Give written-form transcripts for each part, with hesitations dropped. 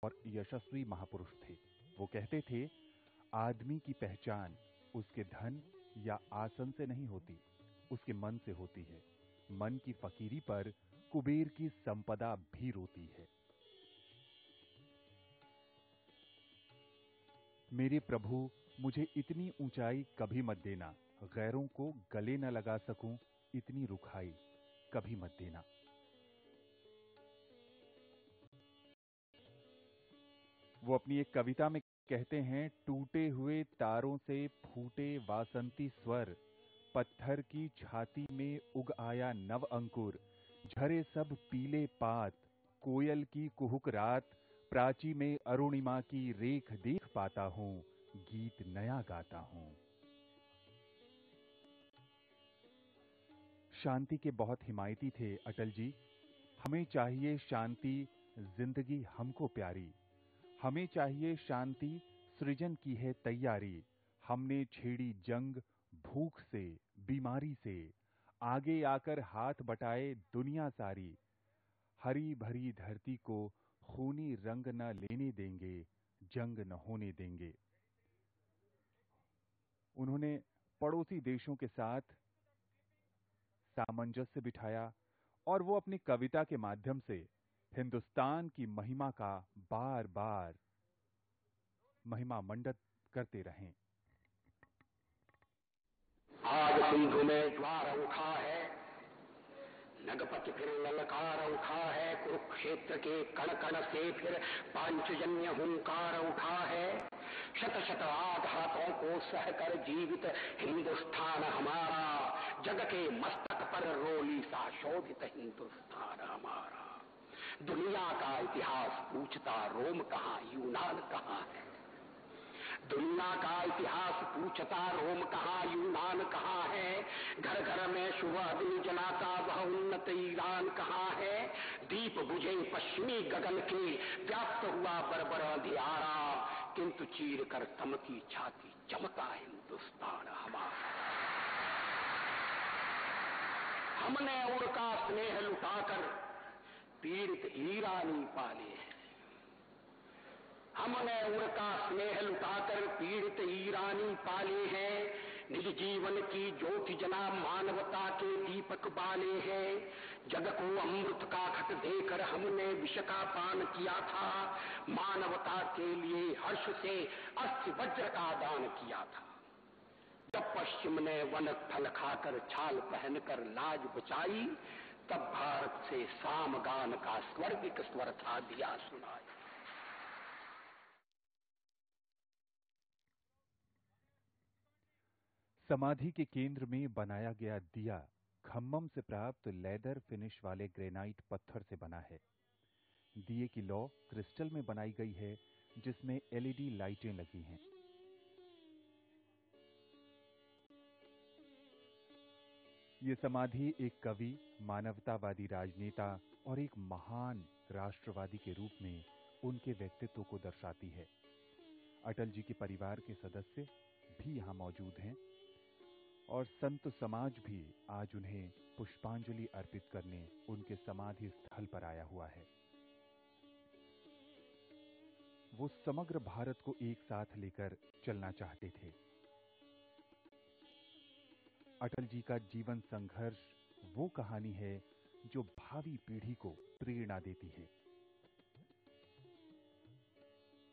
और यशस्वी महापुरुष थे। वो कहते थे, आदमी की पहचान उसके धन या आसन से नहीं होती, उसके मन से होती है। मन की फकीरी पर कुबेर की संपदा भी रोती है। मेरे प्रभु, मुझे इतनी ऊंचाई कभी मत देना, गैरों को गले न लगा सकूं इतनी रुखाई कभी मत देना। वो अपनी एक कविता में कहते हैं, टूटे हुए तारों से फूटे वासंती स्वर, पत्थर की छाती में उग आया नव अंकुर, झरे सब पीले पात, कोयल की कुहुक रात, प्राची में अरुणिमा की रेख देख पाता हूं, गीत नया गाता हूं। शांति के बहुत हिमायती थे अटल जी। हमें चाहिए शांति, जिंदगी हमको प्यारी। हमें चाहिए शांति, सृजन की है तैयारी। हमने छेड़ी जंग भूख से, बीमारी से, आगे आकर हाथ बटाए दुनिया सारी। हरी भरी धरती को खूनी रंग न लेने देंगे, जंग न होने देंगे। उन्होंने पड़ोसी देशों के साथ सामंजस्य बिठाया और वो अपनी कविता के माध्यम से हिंदुस्तान की महिमा का बार बार महिमा मंडित करते रहें। आज सिंधु में ज्वार उठा है, नगपति फिर ललकार उठा है, कुरुक्षेत्र के कण कण से फिर पांचजन्य हुंकार उठा है। शत शत आघातों को सहकर जीवित हिंदुस्तान हमारा, जग के मस्तक पर रोली सा शोभित हिंदुस्तान हमारा। दुनिया का इतिहास पूछता रोम कहां, यूनान कहां है। दुनिया का इतिहास पूछता रोम कहां, यूनान कहां है। घर घर में शुभ अग्नि जलाता वह उन्नत ईरान कहां है। दीप बुझे पश्चिमी गगन के, व्याप्त हुआ बर्बर अंधियारा, किंतु चीर कर तमकी छाती चमका हिंदुस्तान हमारा। हमने उड़का स्नेह लुटाकर पीड़ित ईरानी पाले हैं। हमने उड़का स्नेह लुटाकर पीड़ित ईरानी पाले हैं। निज जीवन की ज्योति जना मानवता के दीपक बाले हैं। जग को अमृत का घट देकर हमने विष का पान किया था। मानवता के लिए हर्ष से अस्थि वज्र का दान किया था। जब पश्चिम ने वन फल खाकर छाल पहनकर लाज बचाई, तब भारत से सामगान का स्वर्गिक स्वर था दिया सुनाई। समाधि के केंद्र में बनाया गया दिया खम्मम से प्राप्त लेदर फिनिश वाले ग्रेनाइट पत्थर से बना है। दिए की लौ क्रिस्टल में बनाई गई है, जिसमें एलईडी लाइटें लगी हैं। ये समाधि एक कवि, मानवतावादी राजनेता और एक महान राष्ट्रवादी के रूप में उनके व्यक्तित्व को दर्शाती है। अटल जी के परिवार के सदस्य भी यहां मौजूद हैं और संत समाज भी आज उन्हें पुष्पांजलि अर्पित करने उनके समाधि स्थल पर आया हुआ है। वो समग्र भारत को एक साथ लेकर चलना चाहते थे। अटल जी का जीवन संघर्ष वो कहानी है जो भावी पीढ़ी को प्रेरणा देती है।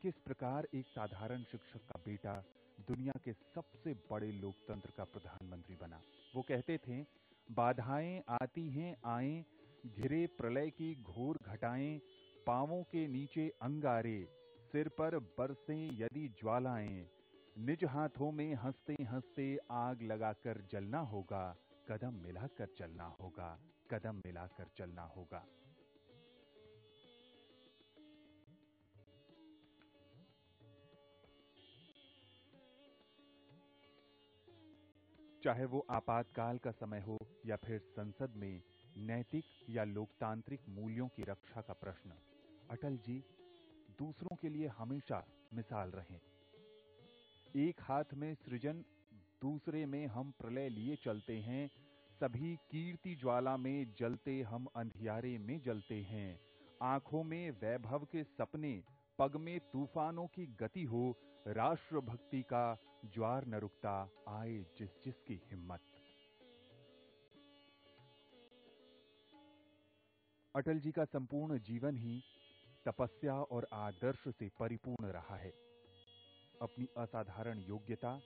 किस प्रकार एक साधारण शिक्षक का बेटा दुनिया के सबसे बड़े लोकतंत्र का प्रधानमंत्री बना। वो कहते थे, बाधाएं आती हैं आए, घिरे प्रलय की घोर घटाएं, पांवों के नीचे अंगारे, सिर पर बरसें यदि ज्वालाएं, निज हाथों में हंसते हंसते आग लगाकर जलना होगा, कदम मिलाकर चलना होगा, कदम मिलाकर चलना होगा। चाहे वो आपातकाल का समय हो या फिर संसद में नैतिक या लोकतांत्रिक मूल्यों की रक्षा का प्रश्न, अटल जी दूसरों के लिए हमेशा मिसाल रहे। एक हाथ में सृजन, दूसरे में हम प्रलय लिए चलते हैं, सभी कीर्ति ज्वाला में जलते हम अंधियारे में जलते हैं। आंखों में वैभव के सपने, पग में तूफानों की गति हो, राष्ट्रभक्ति का ज्वार न रुकता, आए जिस जिसकी हिम्मत। अटल जी का संपूर्ण जीवन ही तपस्या और आदर्श से परिपूर्ण रहा है। अपनी असाधारण योग्यता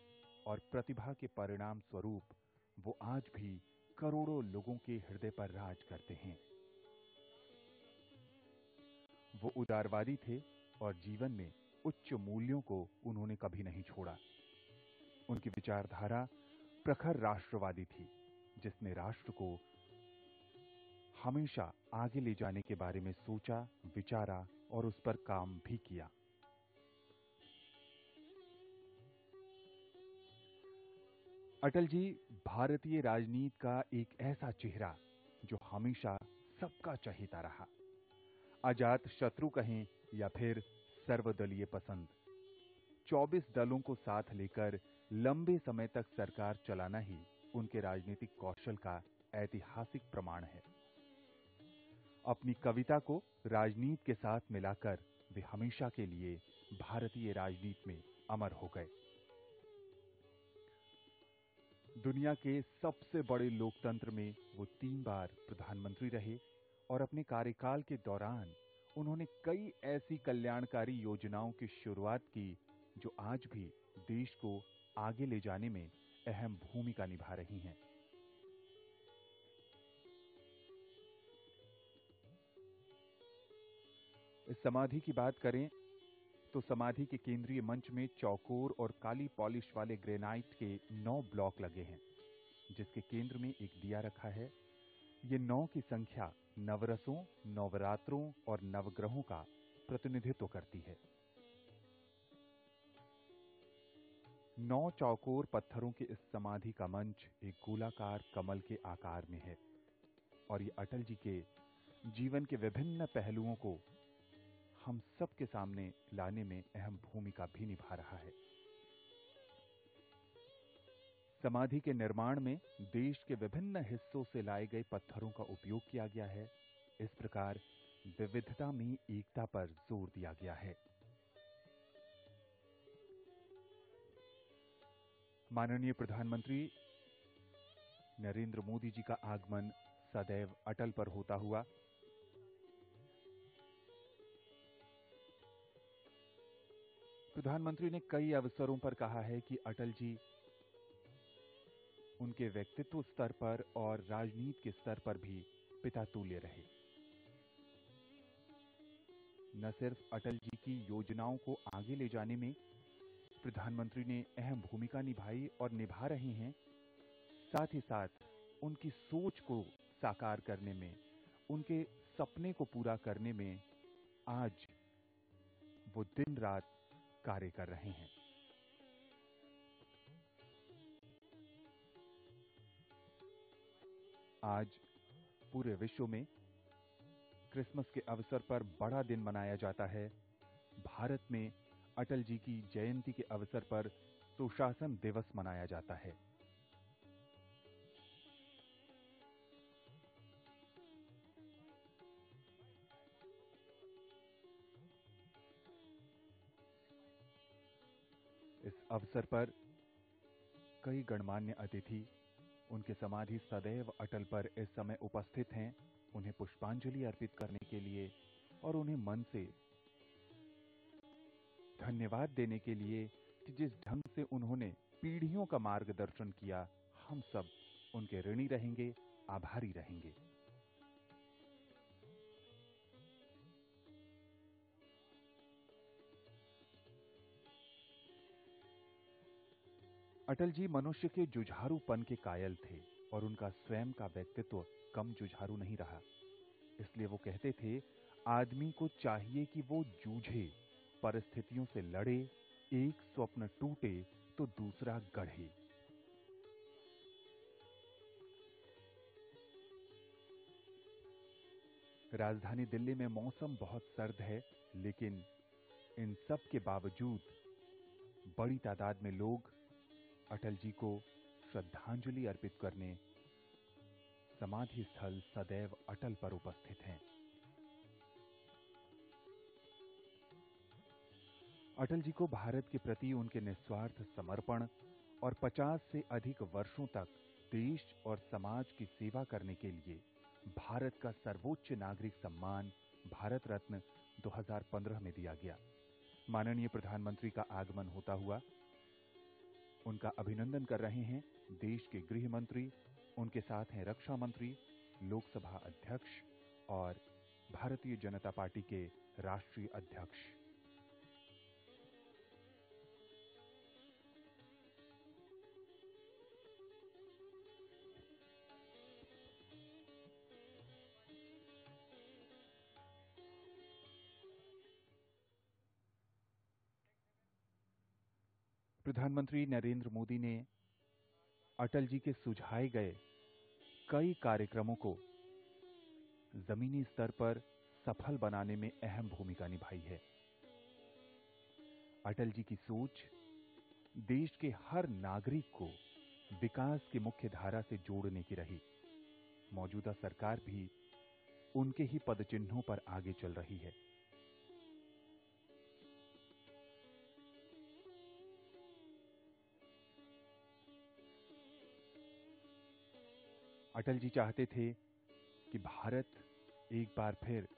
और प्रतिभा के परिणाम स्वरूप वो आज भी करोड़ों लोगों के हृदय पर राज करते हैं। वो उदारवादी थे और जीवन में उच्च मूल्यों को उन्होंने कभी नहीं छोड़ा। उनकी विचारधारा प्रखर राष्ट्रवादी थी, जिसने राष्ट्र को हमेशा आगे ले जाने के बारे में सोचा, विचारा और उस पर काम भी किया। अटल जी भारतीय राजनीति का एक ऐसा चेहरा जो हमेशा सबका चहेता रहा। अजात शत्रु कहें या फिर सर्वदलीय पसंद, 24 दलों को साथ लेकर लंबे समय तक सरकार चलाना ही उनके राजनीतिक कौशल का ऐतिहासिक प्रमाण है। अपनी कविता को राजनीति के साथ मिलाकर वे हमेशा के लिए भारतीय राजनीति में अमर हो गए। दुनिया के सबसे बड़े लोकतंत्र में वो 3 बार प्रधानमंत्री रहे और अपने कार्यकाल के दौरान उन्होंने कई ऐसी कल्याणकारी योजनाओं की शुरुआत की जो आज भी देश को आगे ले जाने में अहम भूमिका निभा रही हैं। इस समाधि की बात करें तो समाधि के केंद्रीय मंच में चौकोर और काली पॉलिश वाले ग्रेनाइट के 9 ब्लॉक लगे हैं, जिसके केंद्र में एक दिया रखा है। ये 9 की संख्या नवरसों, नवरात्रों और नवग्रहों का प्रतिनिधित्व करती है। 9 चौकोर पत्थरों के इस समाधि का मंच एक गोलाकार कमल के आकार में है और ये अटल जी के जीवन के विभिन्न पहलुओं को हम सब के सामने लाने में अहम भूमिका भी निभा रहा है। समाधि के निर्माण में देश के विभिन्न हिस्सों से लाए गए पत्थरों का उपयोग किया गया है। इस प्रकार विविधता में एकता पर जोर दिया गया है। माननीय प्रधानमंत्री नरेंद्र मोदी जी का आगमन सदैव अटल पर होता हुआ प्रधानमंत्री ने कई अवसरों पर कहा है कि अटल जी उनके व्यक्तित्व स्तर पर और राजनीति के स्तर पर भी पिता तुल्य रहे। न सिर्फ अटल जी की योजनाओं को आगे ले जाने में प्रधानमंत्री ने अहम भूमिका निभाई और निभा रहे हैं, साथ ही साथ उनकी सोच को साकार करने में, उनके सपने को पूरा करने में आज वो दिन रात कार्य कर रहे हैं। आज पूरे विश्व में क्रिसमस के अवसर पर बड़ा दिन मनाया जाता है। भारत में अटल जी की जयंती के अवसर पर सुशासन दिवस मनाया जाता है। इस अवसर पर कई गणमान्य अतिथि उनके समाधि सदैव अटल पर इस समय उपस्थित हैं, उन्हें पुष्पांजलि अर्पित करने के लिए और उन्हें मन से धन्यवाद देने के लिए कि जिस ढंग से उन्होंने पीढ़ियों का मार्गदर्शन किया, हम सब उनके ऋणी रहेंगे, आभारी रहेंगे। अटल जी मनुष्य के जुझारूपन के कायल थे और उनका स्वयं का व्यक्तित्व कम जुझारू नहीं रहा। इसलिए वो कहते थे, आदमी को चाहिए कि वो जूझे, परिस्थितियों से लड़े, एक स्वप्न टूटे तो दूसरा गढ़े। राजधानी दिल्ली में मौसम बहुत सर्द है, लेकिन इन सब के बावजूद बड़ी तादाद में लोग अटल जी को श्रद्धांजलि अर्पित करने समाधि स्थल सदैव अटल पर उपस्थित हैं। अटल जी को भारत के प्रति उनके निस्वार्थ समर्पण और 50 से अधिक वर्षों तक देश और समाज की सेवा करने के लिए भारत का सर्वोच्च नागरिक सम्मान भारत रत्न 2015 में दिया गया। माननीय प्रधानमंत्री का आगमन होता हुआ उनका अभिनंदन कर रहे हैं देश के गृह मंत्री, उनके साथ हैं रक्षा मंत्री, लोकसभा अध्यक्ष और भारतीय जनता पार्टी के राष्ट्रीय अध्यक्ष। प्रधानमंत्री नरेंद्र मोदी ने अटल जी के सुझाए गए कई कार्यक्रमों को जमीनी स्तर पर सफल बनाने में अहम भूमिका निभाई है। अटल जी की सोच देश के हर नागरिक को विकास की मुख्य धारा से जोड़ने की रही। मौजूदा सरकार भी उनके ही पदचिन्हों पर आगे चल रही है। अटल जी चाहते थे कि भारत एक बार फिर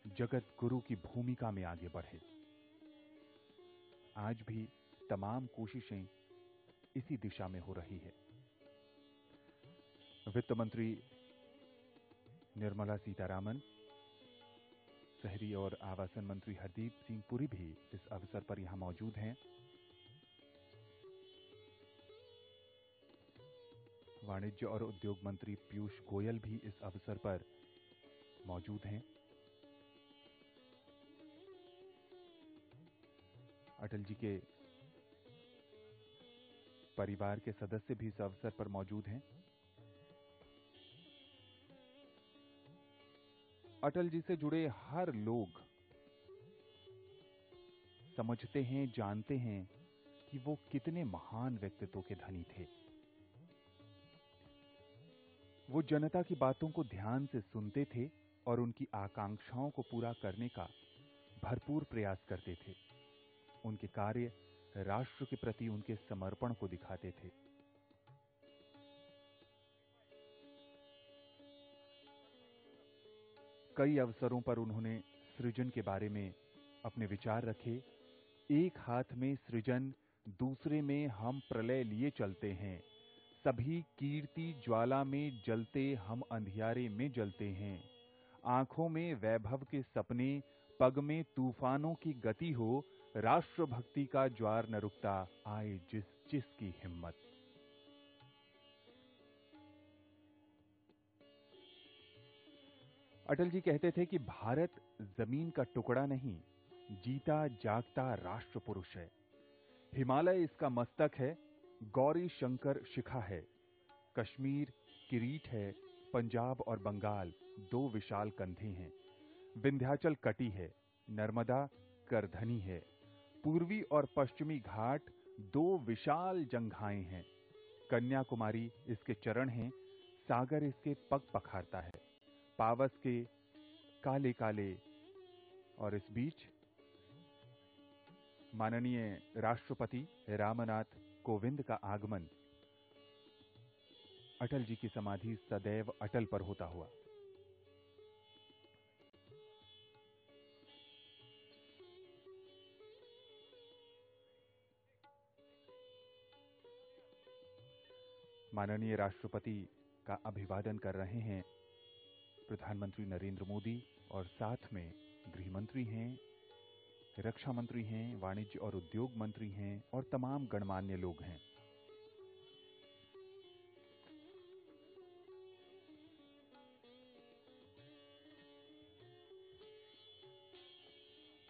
जगत गुरु की भूमिका में आगे बढ़े। आज भी तमाम कोशिशें इसी दिशा में हो रही है। वित्त मंत्री निर्मला सीतारामन, शहरी और आवासन मंत्री हरदीप सिंह पुरी भी इस अवसर पर यहां मौजूद हैं। वाणिज्य और उद्योग मंत्री पीयूष गोयल भी इस अवसर पर मौजूद हैं। अटल जी के परिवार के सदस्य भी इस अवसर पर मौजूद हैं। अटल जी से जुड़े हर लोग समझते हैं, जानते हैं कि वो कितने महान व्यक्तित्व के धनी थे। वो जनता की बातों को ध्यान से सुनते थे और उनकी आकांक्षाओं को पूरा करने का भरपूर प्रयास करते थे। उनके कार्य राष्ट्र के प्रति उनके समर्पण को दिखाते थे। कई अवसरों पर उन्होंने सृजन के बारे में अपने विचार रखे। एक हाथ में सृजन, दूसरे में हम प्रलय लिए चलते हैं। सभी कीर्ति ज्वाला में जलते, हम अंधियारे में जलते हैं। आंखों में वैभव के सपने, पग में तूफानों की गति हो। राष्ट्रभक्ति का ज्वार न रुकता, आए जिस जिसकी हिम्मत। अटल जी कहते थे कि भारत जमीन का टुकड़ा नहीं, जीता जागता राष्ट्र पुरुष है। हिमालय इसका मस्तक है, गौरी शंकर शिखा है। कश्मीर किरीट है, पंजाब और बंगाल दो विशाल कंधे हैं। विंध्याचल कटी है, नर्मदा करधनी है। पूर्वी और पश्चिमी घाट दो विशाल जंघाएं हैं। कन्याकुमारी इसके चरण हैं, सागर इसके पग पखारता है। पावस के काले काले, और इस बीच माननीय राष्ट्रपति रामनाथ कोविंद का आगमन अटल जी की समाधि सदैव अटल पर होता हुआ। माननीय राष्ट्रपति का अभिवादन कर रहे हैं प्रधानमंत्री नरेंद्र मोदी और साथ में गृह मंत्री हैं, रक्षा मंत्री हैं, वाणिज्य और उद्योग मंत्री हैं और तमाम गणमान्य लोग हैं।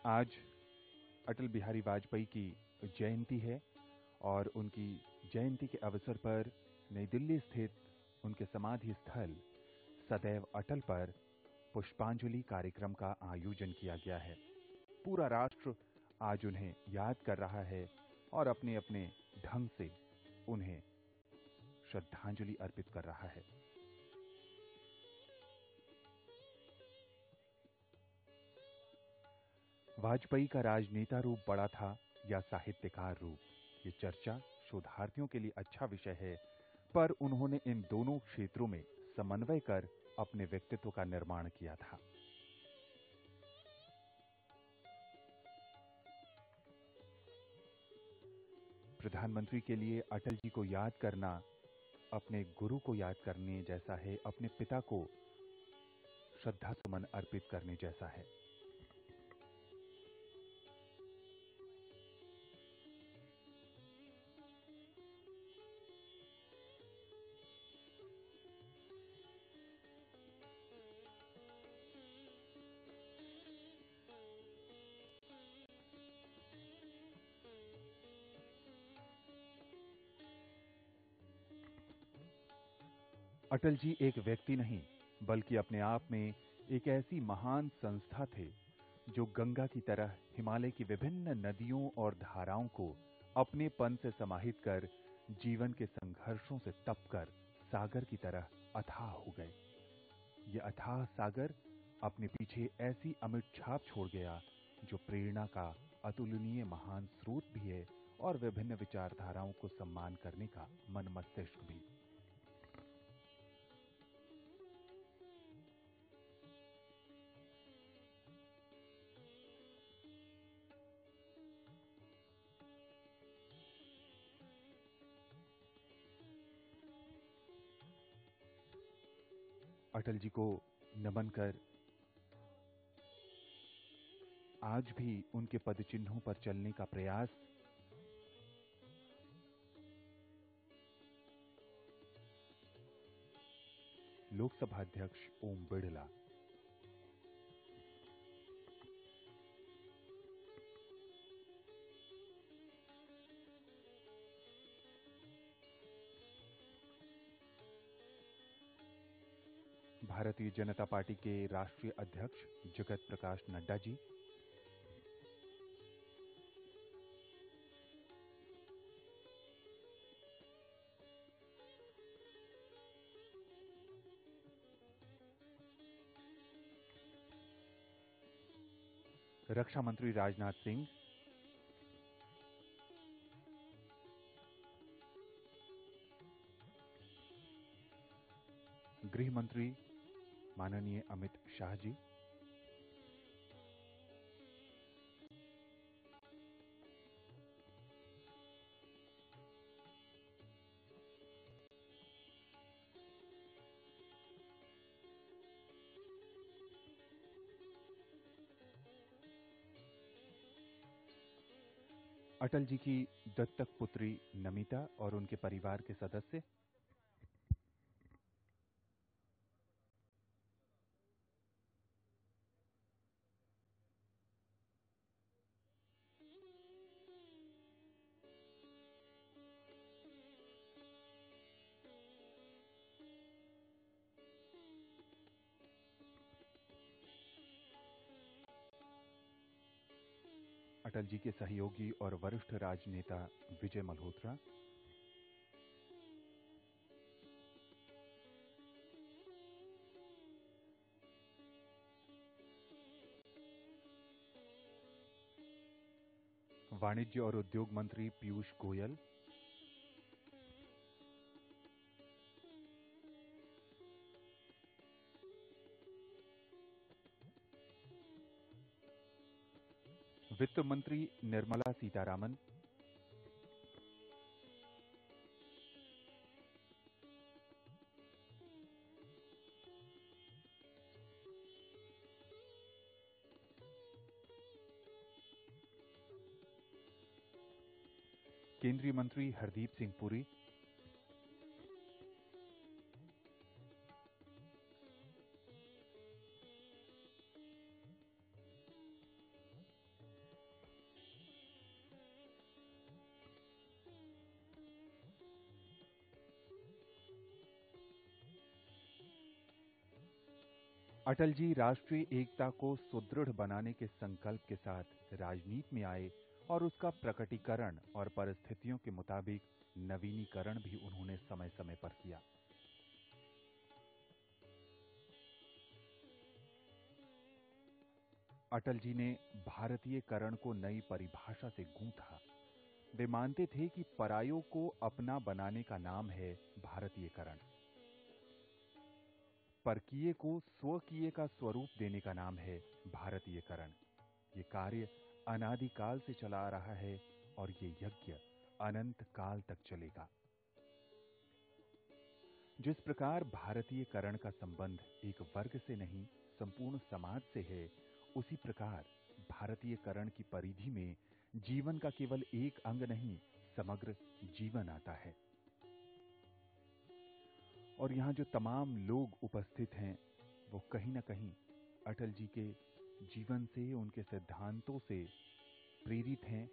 आज अटल बिहारी वाजपेयी की जयंती है और उनकी जयंती के अवसर पर नई दिल्ली स्थित उनके समाधि स्थल सदैव अटल पर पुष्पांजलि कार्यक्रम का आयोजन किया गया है। पूरा राष्ट्र आज उन्हें याद कर रहा है और अपने अपने ढंग से उन्हें श्रद्धांजलि अर्पित कर रहा है। वाजपेयी का राजनेता रूप बड़ा था या साहित्यकार रूप, ये चर्चा शोधार्थियों के लिए अच्छा विषय है, पर उन्होंने इन दोनों क्षेत्रों में समन्वय कर अपने व्यक्तित्व का निर्माण किया था। प्रधानमंत्री के लिए अटल जी को याद करना अपने गुरु को याद करने जैसा है, अपने पिता को श्रद्धा सुमन अर्पित करने जैसा है। अटल जी एक व्यक्ति नहीं, बल्कि अपने आप में एक ऐसी महान संस्था थे जो गंगा की तरह हिमालय की विभिन्न नदियों और धाराओं को अपने पन से समाहित कर जीवन के संघर्षों से तपकर सागर की तरह अथाह हो गए। ये अथाह सागर अपने पीछे ऐसी अमिट छाप छोड़ गया जो प्रेरणा का अतुलनीय महान स्रोत भी है और विभिन्न विचारधाराओं को सम्मान करने का मन मस्तिष्क भी। अटल जी को नमन कर आज भी उनके पदचिन्हों पर चलने का प्रयास लोकसभा अध्यक्ष ओम बिड़ला। भारतीय जनता पार्टी के राष्ट्रीय अध्यक्ष जगत प्रकाश नड्डा जी, रक्षा मंत्री राजनाथ सिंह, गृह मंत्री माननीय अमित शाह जी, अटल जी की दत्तक पुत्री नमिता और उनके परिवार के सदस्य, अटल जी के सहयोगी और वरिष्ठ राजनेता विजय मल्होत्रा, वाणिज्य और उद्योग मंत्री पीयूष गोयल, वित्त मंत्री निर्मला सीतारामन, केंद्रीय मंत्री हरदीप सिंह पुरी, अटल जी राष्ट्रीय एकता को सुदृढ़ बनाने के संकल्प के साथ राजनीति में आए और उसका प्रकटीकरण और परिस्थितियों के मुताबिक नवीनीकरण भी उन्होंने समय समय पर किया। अटल जी ने भारतीयकरण को नई परिभाषा से गूंथा। वे मानते थे कि परायों को अपना बनाने का नाम है भारतीयकरण, परकीय को स्वकीय का स्वरूप देने का नाम है भारतीयकरण। ये कार्य अनादिकाल से चला आ रहा है और ये यज्ञ अनंत काल तक चलेगा। जिस प्रकार भारतीयकरण का संबंध एक वर्ग से नहीं संपूर्ण समाज से है, उसी प्रकार भारतीयकरण की परिधि में जीवन का केवल एक अंग नहीं, समग्र जीवन आता है। और यहां जो तमाम लोग उपस्थित हैं, वो कहीं ना कहीं अटल जी के जीवन से, उनके सिद्धांतों से प्रेरित हैं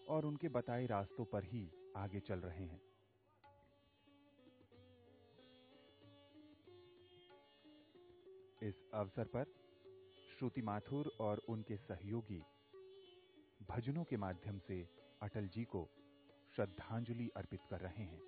और उनके बताए रास्तों पर ही आगे चल रहे हैं। इस अवसर पर श्रुति माथुर और उनके सहयोगी भजनों के माध्यम से अटल जी को श्रद्धांजलि अर्पित कर रहे हैं।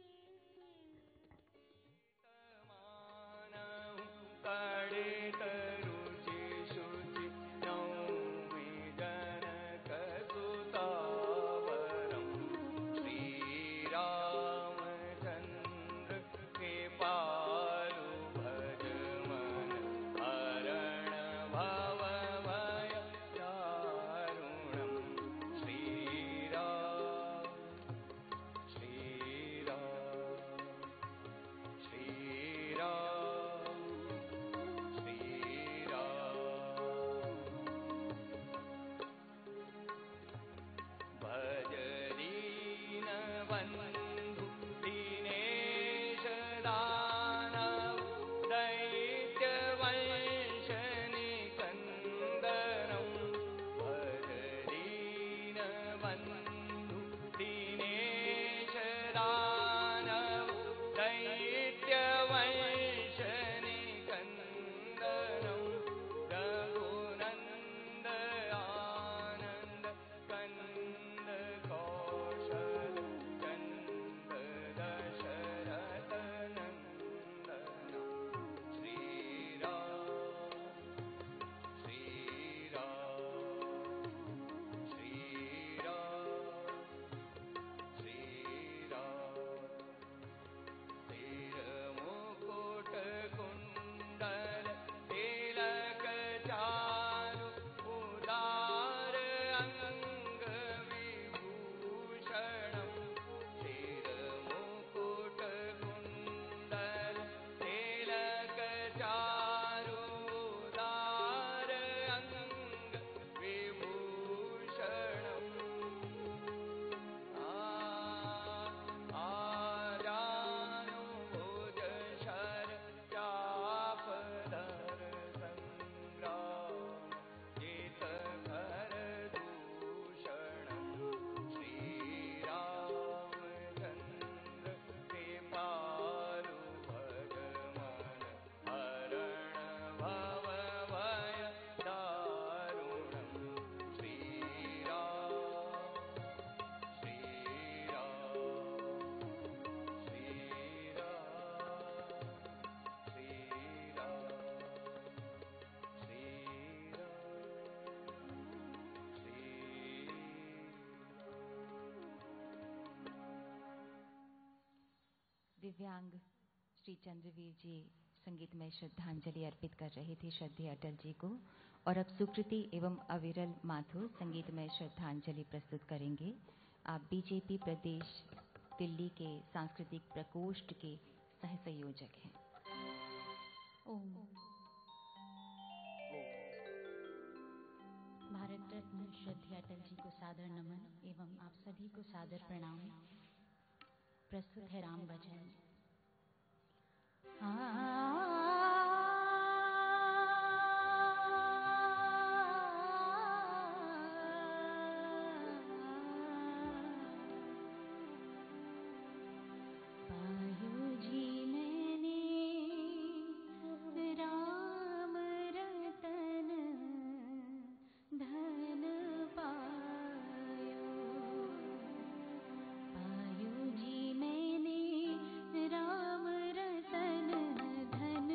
दिव्यांग श्री चंद्रवीर जी संगीतमय श्रद्धांजलि अर्पित कर रहे थे श्रद्धेय अटल जी को। और अब सुकृति एवं अविरल माथुर संगीतमय श्रद्धांजलि प्रस्तुत करेंगे। आप बीजेपी प्रदेश दिल्ली के सांस्कृतिक प्रकोष्ठ के सह संयोजक हैं। ओम। भारत रत्न श्रद्धेय अटल जी को सादर नमन एवं आप सभी को सादर प्रणाम। प्रस्तुत है राम भजन। राम रतन धन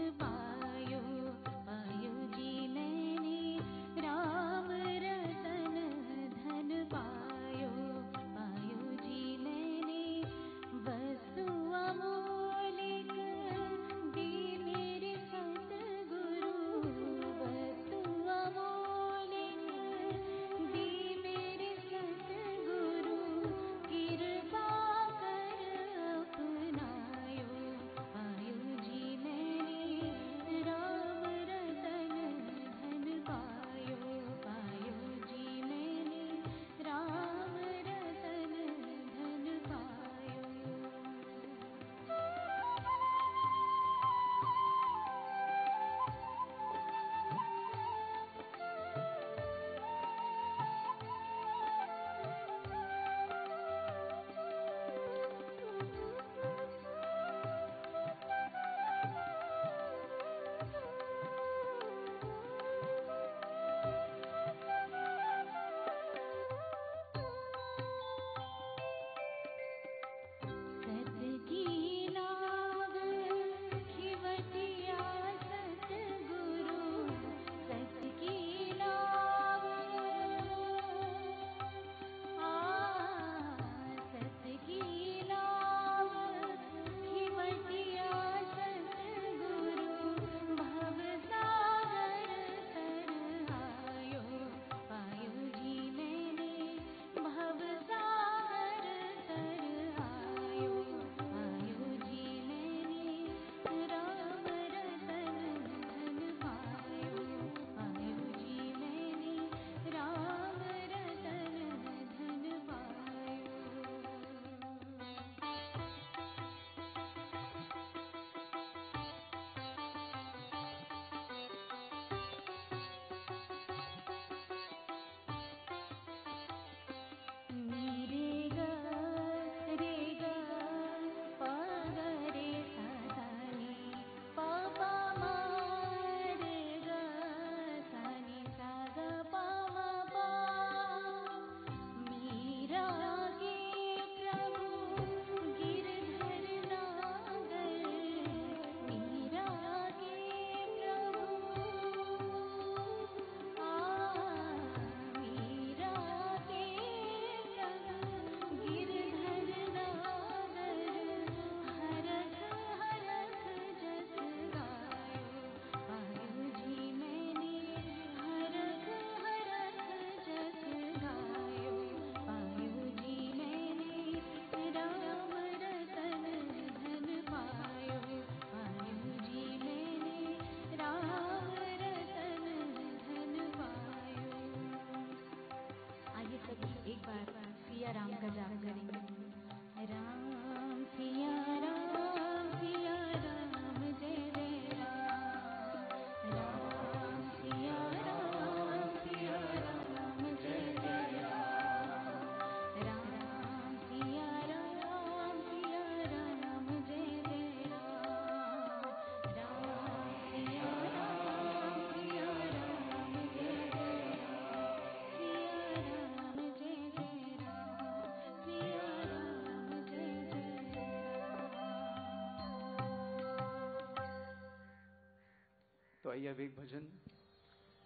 यह एक भजन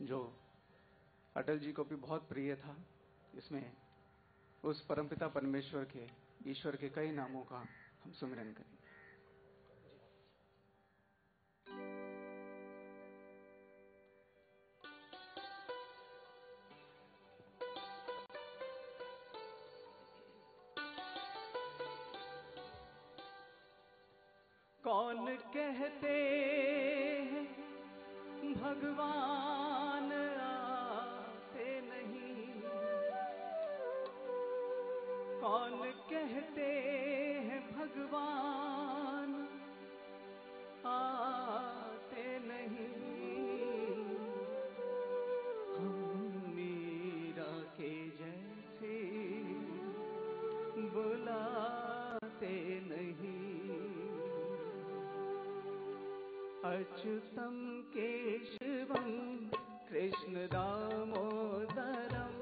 जो अटल जी को भी बहुत प्रिय था। इसमें उस परमपिता परमेश्वर के, ईश्वर के कई नामों का हम सुमिरन करेंगे। कौन कहते हैं भगवान आते नहीं, कौन कहते हैं भगवान आते नहीं, हम मीरा के जैसे बुलाते नहीं। अच्युतम केशवम कृष्ण दामोदरम,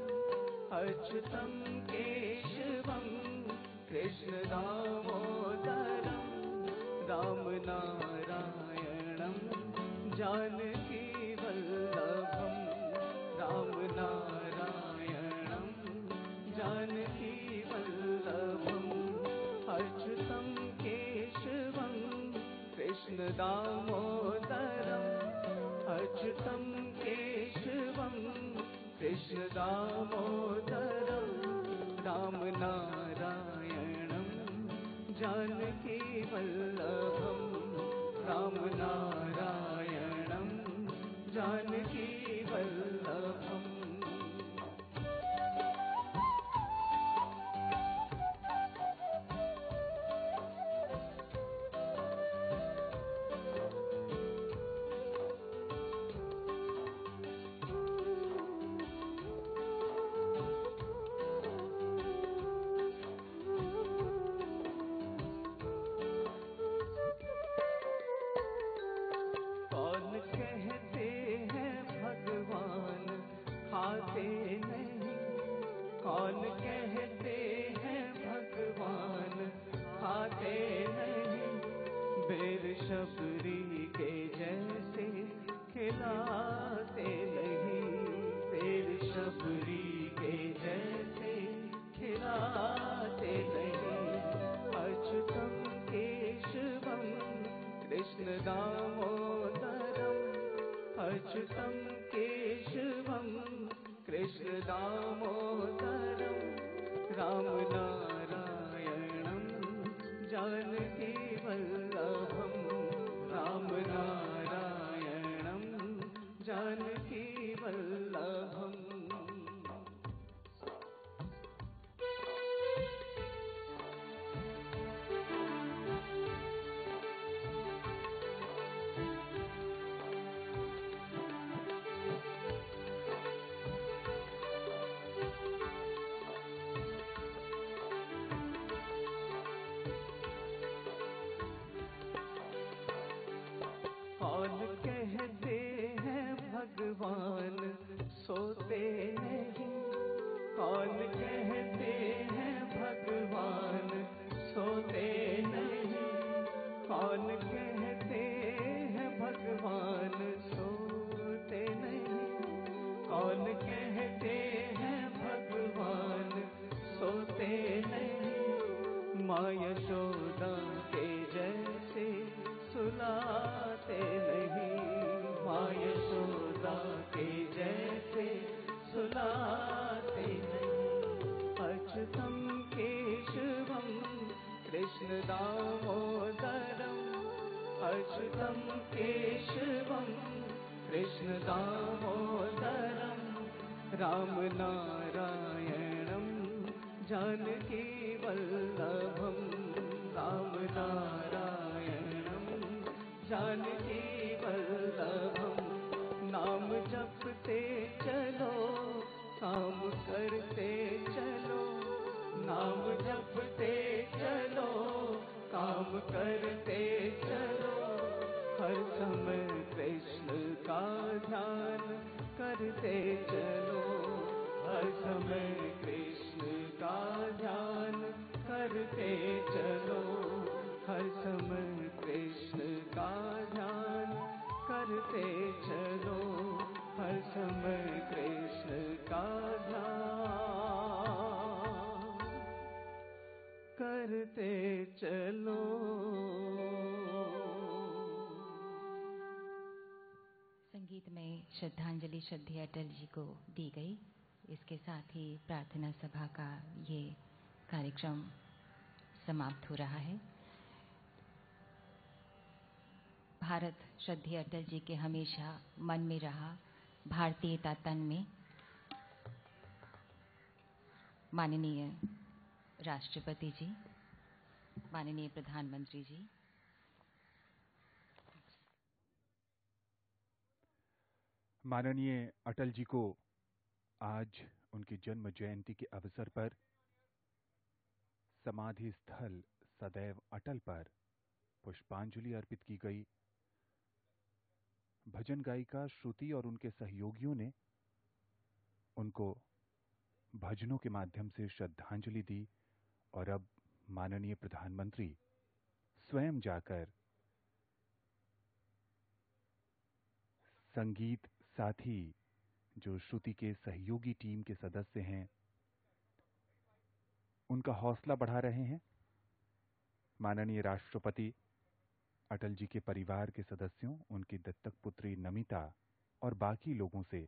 अच्युतम केशवम कृष्ण दामोदरम, राम नारायणम जानकी वल्लभम, राम नारायणम जानकी वल्लभम, अच्युतम केशवम कृष्ण दामोदरम, अच्युतम केशवम कृष्ण दामोदरम, राम नारायणम जानकी वल्लभम, राम नारायणम जानकी वल्लभम। कौन कहते हैं भगवान खाते नहीं, बेर शबरी के जैसे खिलाते नहीं, बेर शबरी के जैसे खिलाते नहीं। अच्युतम केशवम कृष्ण दामोदरम, अच्युतम केशवम कृष्ण दामोदरम, राम नारायणम जानकी वल्लभम, राम नारायणम जानकी वल्लभम। कौन कहते हैं भगवान सोते नहीं, कौन कहते हैं भगवान सोते नहीं, कौन कहते हैं भगवान सोते नहीं, कौन कहते हैं भगवान सोते नहीं। माँ यशोदा के जैसे सुलाते नहीं, माँ यशोदा के जैसे सुलाते नहीं। अच्युतम केशवम कृष्ण दामोदरम, अच्युतम केशवम कृष्ण दामोदरम, राम नारायणम जानकी वल्लभम, राम नारायणम जानकी वल्लभम। नाम जपते चलो काम करते चलो, नाम जपते चलो काम करते चलो, हर समय कृष्ण का ध्यान करते चलो, हर समय कृष्ण का ध्यान करते चलो, हर समय कृष्ण का ध्यान करते चलो। चलो। संगीत में श्रद्धांजलि श्रद्धेय अटल जी को दी गई। इसके साथ ही प्रार्थना सभा का ये कार्यक्रम समाप्त हो रहा है। भारत श्रद्धेय अटल जी के हमेशा मन में रहा, भारतीयता तन में। माननीय राष्ट्रपति जी, माननीय प्रधानमंत्री जी, माननीय अटल जी को आज उनकी जन्म जयंती के अवसर पर समाधि स्थल सदैव अटल पर पुष्पांजलि अर्पित की गई। भजन गायिका श्रुति और उनके सहयोगियों ने उनको भजनों के माध्यम से श्रद्धांजलि दी और अब माननीय प्रधानमंत्री स्वयं जाकर संगीत साथी जो श्रुति के सहयोगी टीम के सदस्य हैं उनका हौसला बढ़ा रहे हैं। माननीय राष्ट्रपति अटल जी के परिवार के सदस्यों, उनकी दत्तक पुत्री नमिता और बाकी लोगों से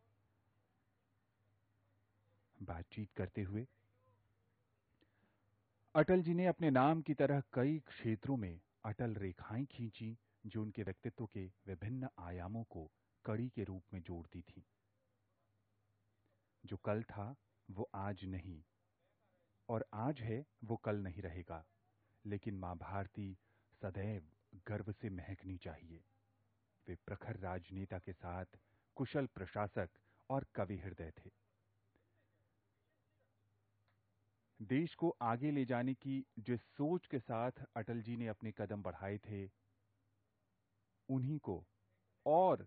बातचीत करते हुए अटल जी ने अपने नाम की तरह कई क्षेत्रों में अटल रेखाएं खींची जो उनके व्यक्तित्व के विभिन्न आयामों को कड़ी के रूप में जोड़ती थी। जो कल था वो आज नहीं और आज है वो कल नहीं रहेगा, लेकिन मां भारती सदैव गर्व से महकनी चाहिए। वे प्रखर राजनेता के साथ कुशल प्रशासक और कवि हृदय थे। देश को आगे ले जाने की जिस सोच के साथ अटल जी ने अपने कदम बढ़ाए थे, उन्हीं को और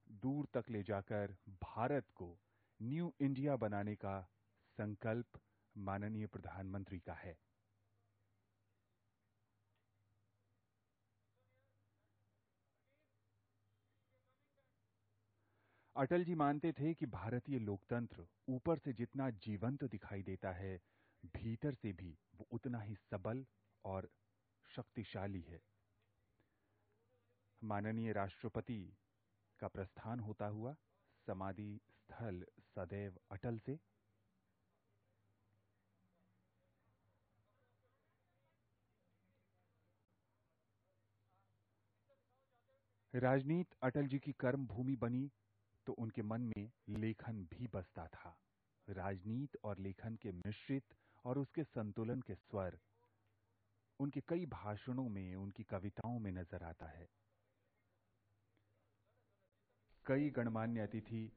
दूर तक ले जाकर भारत को न्यू इंडिया बनाने का संकल्प माननीय प्रधानमंत्री का है। अटल जी मानते थे कि भारतीय लोकतंत्र ऊपर से जितना जीवंत दिखाई देता है, भीतर से भी वो उतना ही सबल और शक्तिशाली है। माननीय राष्ट्रपति का प्रस्थान होता हुआ समाधि स्थल सदैव अटल से राजनीति अटल जी की कर्म भूमि बनी तो उनके मन में लेखन भी बसता था। राजनीति और लेखन के मिश्रित और उसके संतुलन के स्वर उनके कई भाषणों में, उनकी कविताओं में नजर आता है। कई गणमान्य अतिथि,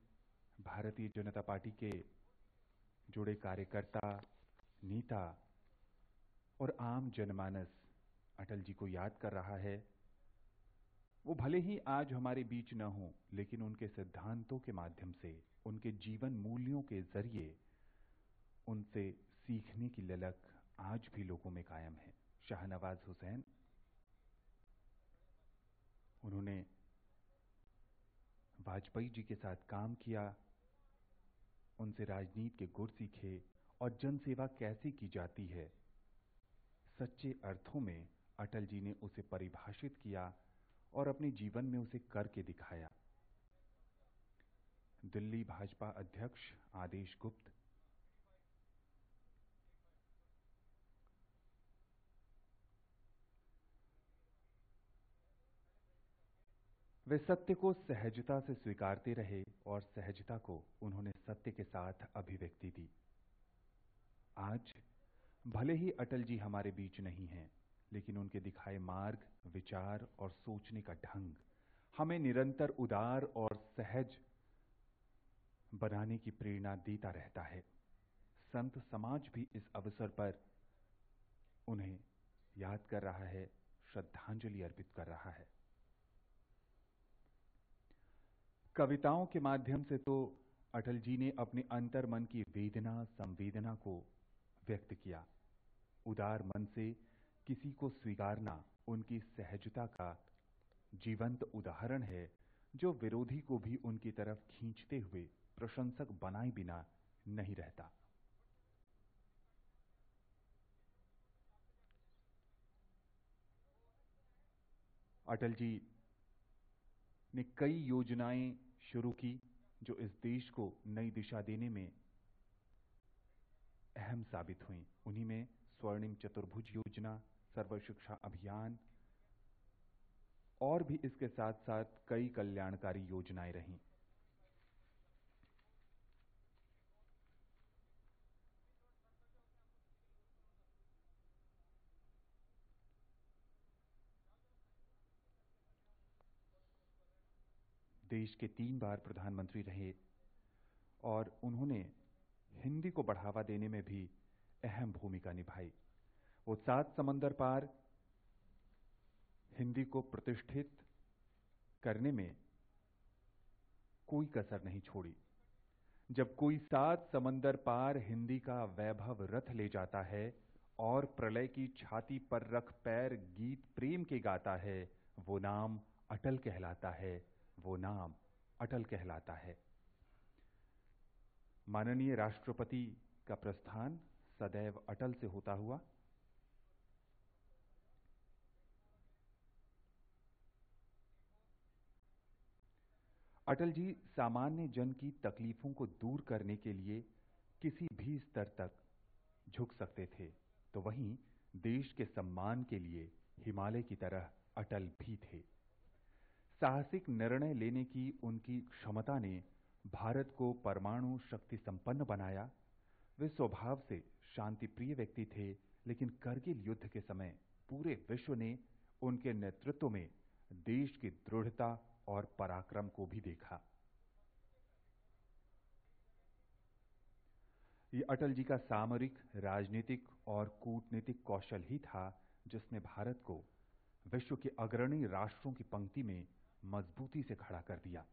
भारतीय जनता पार्टी के जुड़े कार्यकर्ता, नेता और आम जनमानस अटल जी को याद कर रहा है। वो भले ही आज हमारे बीच न हो, लेकिन उनके सिद्धांतों के माध्यम से, उनके जीवन मूल्यों के जरिए उनसे सीखने की ललक आज भी लोगों में कायम है। शाहनवाज हुसैन, उन्होंने वाजपेयी जी के साथ काम किया, उनसे राजनीति के गुर सीखे और जनसेवा कैसे की जाती है। सच्चे अर्थों में अटल जी ने उसे परिभाषित किया और अपने जीवन में उसे करके दिखाया। दिल्ली भाजपा अध्यक्ष आदेश गुप्त, वे सत्य को सहजता से स्वीकारते रहे और सहजता को उन्होंने सत्य के साथ अभिव्यक्ति दी। आज भले ही अटल जी हमारे बीच नहीं हैं, लेकिन उनके दिखाए मार्ग, विचार और सोचने का ढंग हमें निरंतर उदार और सहज बनाने की प्रेरणा देता रहता है। संत समाज भी इस अवसर पर उन्हें याद कर रहा है, श्रद्धांजलि अर्पित कर रहा है। कविताओं के माध्यम से तो अटल जी ने अपने अंतर मन की वेदना, संवेदना को व्यक्त किया। उदार मन से किसी को स्वीकारना उनकी सहजता का जीवंत उदाहरण है, जो विरोधी को भी उनकी तरफ खींचते हुए प्रशंसक बनाए बिना नहीं रहता। अटल जी ने कई योजनाएं शुरू की जो इस देश को नई दिशा देने में अहम साबित हुई। उन्हीं में स्वर्णिम चतुर्भुज योजना, सर्व शिक्षा अभियान और भी इसके साथ साथ कई कल्याणकारी योजनाएं रहीं। देश के 3 बार प्रधानमंत्री रहे और उन्होंने हिंदी को बढ़ावा देने में भी अहम भूमिका निभाई। वो 7 समंदर पार हिंदी को प्रतिष्ठित करने में कोई कसर नहीं छोड़ी। जब कोई 7 समंदर पार हिंदी का वैभव रथ ले जाता है और प्रलय की छाती पर रख पैर गीत प्रेम के गाता है, वो नाम अटल कहलाता है, वो नाम अटल कहलाता है। माननीय राष्ट्रपति का प्रस्थान सदैव अटल से होता हुआ अटल जी सामान्य जन की तकलीफों को दूर करने के लिए किसी भी स्तर तक झुक सकते थे, तो वहीं देश के सम्मान के लिए हिमालय की तरह अटल भी थे। साहसिक निर्णय लेने की उनकी क्षमता ने भारत को परमाणु शक्ति संपन्न बनाया। वे स्वभाव से शांति प्रिय व्यक्ति थे, लेकिन करगिल युद्ध के समय पूरे विश्व ने उनके नेतृत्व में देश की दृढ़ता और पराक्रम को भी देखा। ये अटल जी का सामरिक, राजनीतिक और कूटनीतिक कौशल ही था जिसने भारत को विश्व के अग्रणी राष्ट्रों की पंक्ति में मजबूती से खड़ा कर दिया।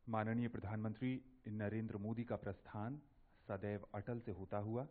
माननीय प्रधानमंत्री नरेंद्र मोदी का प्रस्थान सदैव अटल से होता हुआ